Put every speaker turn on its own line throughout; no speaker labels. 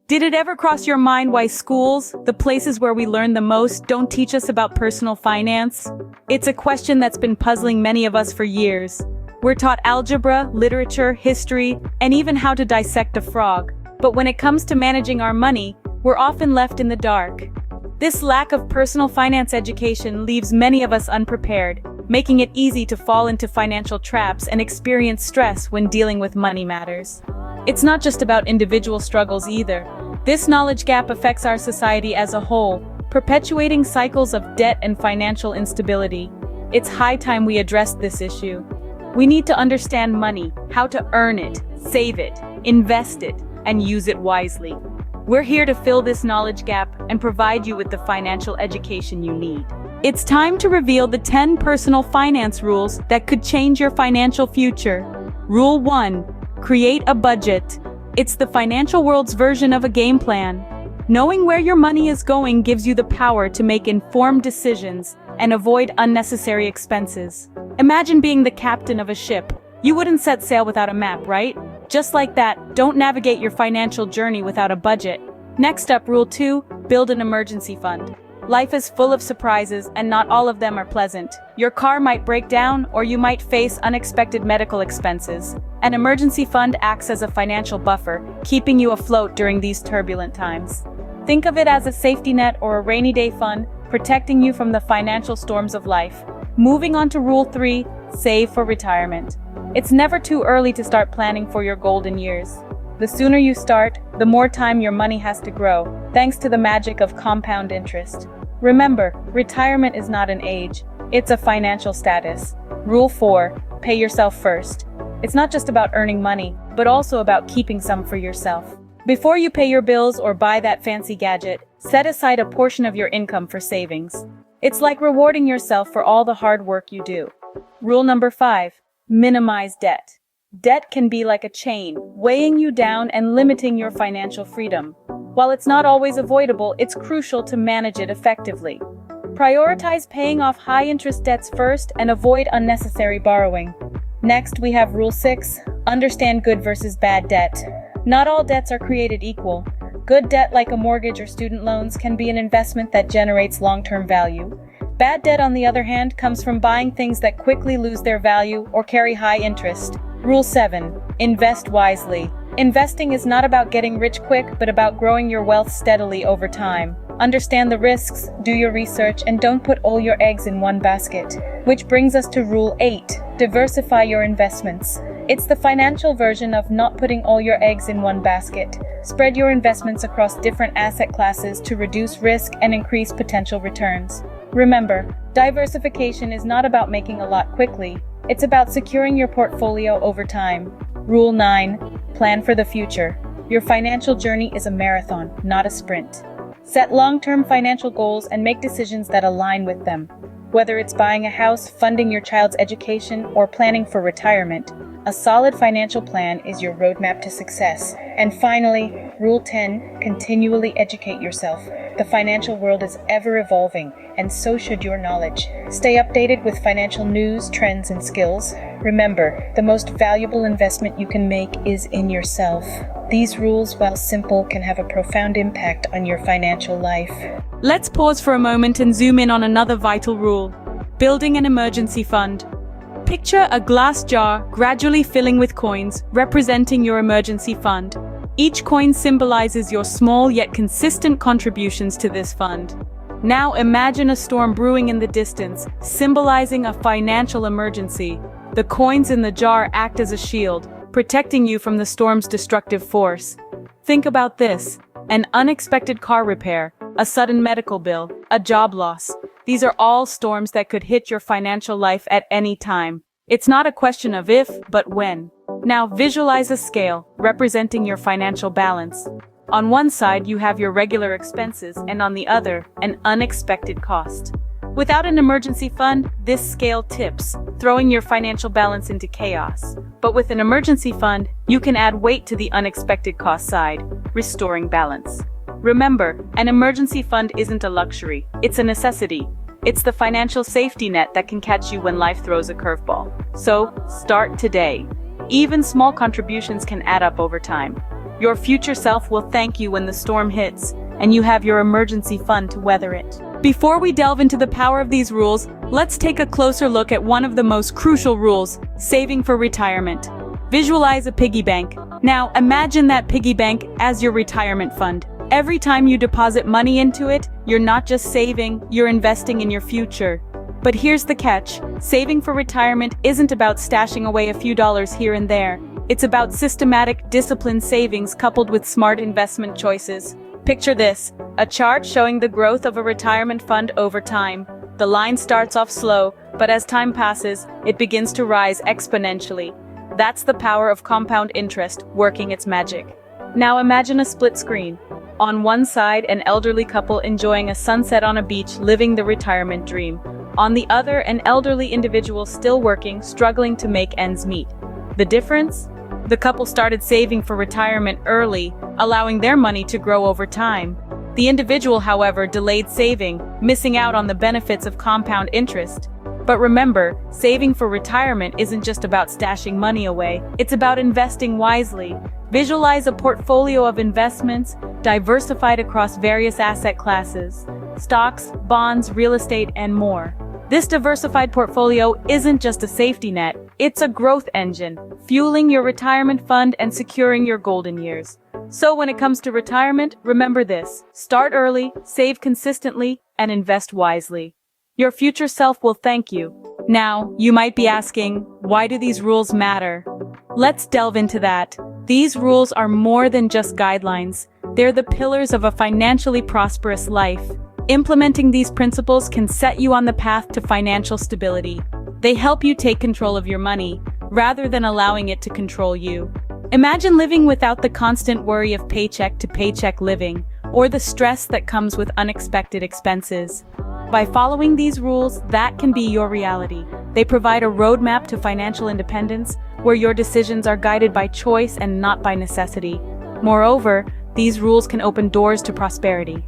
Did it ever cross your mind why schools, the places where we learn the most, don't teach us about personal finance? It's a question that's been puzzling many of us for years. We're taught algebra, literature, history, and even how to dissect a frog. But when it comes to managing our money, we're often left in the dark. This lack of personal finance education leaves many of us unprepared, making it easy to fall into financial traps and experience stress when dealing with money matters. It's not just about individual struggles either. This knowledge gap affects our society as a whole, perpetuating cycles of debt and financial instability. It's high time we address this issue. We need to understand money, how to earn it, save it, invest it, and use it wisely. We're here to fill this knowledge gap and provide you with the financial education you need. It's time to reveal the 10 personal finance rules that could change your financial future. Rule 1. Create a budget. It's the financial world's version of a game plan. Knowing where your money is going gives you the power to make informed decisions and avoid unnecessary expenses. Imagine being the captain of a ship. You wouldn't set sail without a map, right? Just like that, don't navigate your financial journey without a budget. Next up, Rule 2, build an emergency fund. Life is full of surprises, and not all of them are pleasant. Your car might break down, or you might face unexpected medical expenses. An emergency fund acts as a financial buffer, keeping you afloat during these turbulent times. Think of it as a safety net or a rainy day fund, protecting you from the financial storms of life. Moving on to Rule 3, save for retirement. It's never too early to start planning for your golden years. The sooner you start, the more time your money has to grow, thanks to the magic of compound interest. Remember, retirement is not an age, it's a financial status. Rule 4, pay yourself first. It's not just about earning money, but also about keeping some for yourself. Before you pay your bills or buy that fancy gadget, set aside a portion of your income for savings. It's like rewarding yourself for all the hard work you do. Rule number 5, minimize debt. Debt can be like a chain, weighing you down and limiting your financial freedom. While it's not always avoidable, it's crucial to manage it effectively. Prioritize paying off high-interest debts first and avoid unnecessary borrowing. Next, we have Rule 6, understand good versus bad debt. Not all debts are created equal. Good debt, like a mortgage or student loans, can be an investment that generates long-term value. Bad debt, on the other hand, comes from buying things that quickly lose their value or carry high interest. Rule 7. Invest wisely. Investing is not about getting rich quick, but about growing your wealth steadily over time. Understand the risks, do your research, and don't put all your eggs in one basket. Which brings us to Rule 8. Diversify your investments. It's the financial version of not putting all your eggs in one basket. Spread your investments across different asset classes to reduce risk and increase potential returns. Remember, diversification is not about making a lot quickly. It's about securing your portfolio over time. Rule 9. Plan for the future. Your financial journey is a marathon, not a sprint. Set long-term financial goals and make decisions that align with them. Whether it's buying a house, funding your child's education, or planning for retirement, a solid financial plan is your roadmap to success. And finally, Rule 10. Continually educate yourself. The financial world is ever evolving, and so should your knowledge. Stay updated with financial news, trends, and skills. Remember, the most valuable investment you can make is in yourself. These rules, while simple, can have a profound impact on your financial life. Let's pause for a moment and zoom in on another vital rule: building an emergency fund. Picture a glass jar gradually filling with coins, representing your emergency fund. Each coin symbolizes your small yet consistent contributions to this fund. Now imagine a storm brewing in the distance, symbolizing a financial emergency. The coins in the jar act as a shield, protecting you from the storm's destructive force. Think about this: an unexpected car repair, a sudden medical bill, a job loss. These are all storms that could hit your financial life at any time. It's not a question of if, but when. Now visualize a scale, representing your financial balance. On one side, you have your regular expenses, and on the other, an unexpected cost. Without an emergency fund, this scale tips, throwing your financial balance into chaos. But with an emergency fund, you can add weight to the unexpected cost side, restoring balance. Remember, an emergency fund isn't a luxury, it's a necessity. It's the financial safety net that can catch you when life throws a curveball. So, start today. Even small contributions can add up over time. Your future self will thank you when the storm hits, and you have your emergency fund to weather it. Before we delve into the power of these rules, let's take a closer look at one of the most crucial rules, saving for retirement. Visualize a piggy bank. Now, imagine that piggy bank as your retirement fund. Every time you deposit money into it, you're not just saving, you're investing in your future. But here's the catch. Saving for retirement isn't about stashing away a few dollars here and there. It's about systematic, disciplined savings coupled with smart investment choices. Picture this, a chart showing the growth of a retirement fund over time. The line starts off slow, but as time passes, it begins to rise exponentially. That's the power of compound interest working its magic. Now imagine a split screen. On one side, an elderly couple enjoying a sunset on a beach, living the retirement dream. On the other, an elderly individual still working, struggling to make ends meet. The difference? The couple started saving for retirement early, allowing their money to grow over time. The individual, however, delayed saving, missing out on the benefits of compound interest. But remember, saving for retirement isn't just about stashing money away, it's about investing wisely. Visualize a portfolio of investments, diversified across various asset classes, stocks, bonds, real estate, and more. This diversified portfolio isn't just a safety net, it's a growth engine, fueling your retirement fund and securing your golden years. So when it comes to retirement, remember this: start early, save consistently, and invest wisely. Your future self will thank you. Now, you might be asking, why do these rules matter? Let's delve into that. These rules are more than just guidelines. They're the pillars of a financially prosperous life. Implementing these principles can set you on the path to financial stability. They help you take control of your money, rather than allowing it to control you. Imagine living without the constant worry of paycheck to paycheck living, or the stress that comes with unexpected expenses. By following these rules, that can be your reality. They provide a roadmap to financial independence, where your decisions are guided by choice and not by necessity. Moreover, these rules can open doors to prosperity.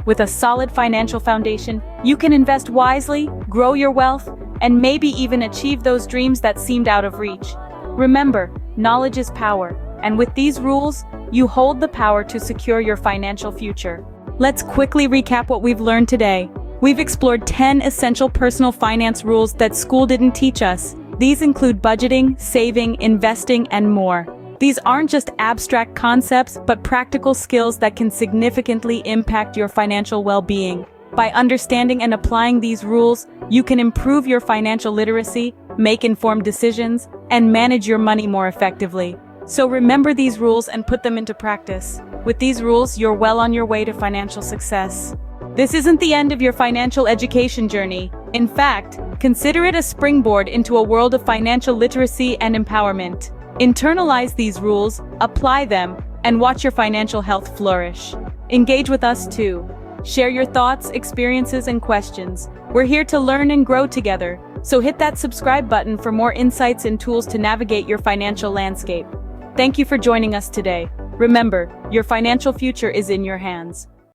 With a solid financial foundation, you can invest wisely, grow your wealth, and maybe even achieve those dreams that seemed out of reach. Remember, knowledge is power, and with these rules, you hold the power to secure your financial future. Let's quickly recap what we've learned today. We've explored 10 essential personal finance rules that school didn't teach us. These include budgeting, saving, investing, and more. These aren't just abstract concepts, but practical skills that can significantly impact your financial well-being. By understanding and applying these rules, you can improve your financial literacy, make informed decisions, and manage your money more effectively. So remember these rules and put them into practice. With these rules, you're well on your way to financial success. This isn't the end of your financial education journey. In fact, consider it a springboard into a world of financial literacy and empowerment. Internalize these rules, apply them, and watch your financial health flourish. Engage with us too. Share your thoughts, experiences, and questions. We're here to learn and grow together, so hit that subscribe button for more insights and tools to navigate your financial landscape. Thank you for joining us today. Remember, your financial future is in your hands.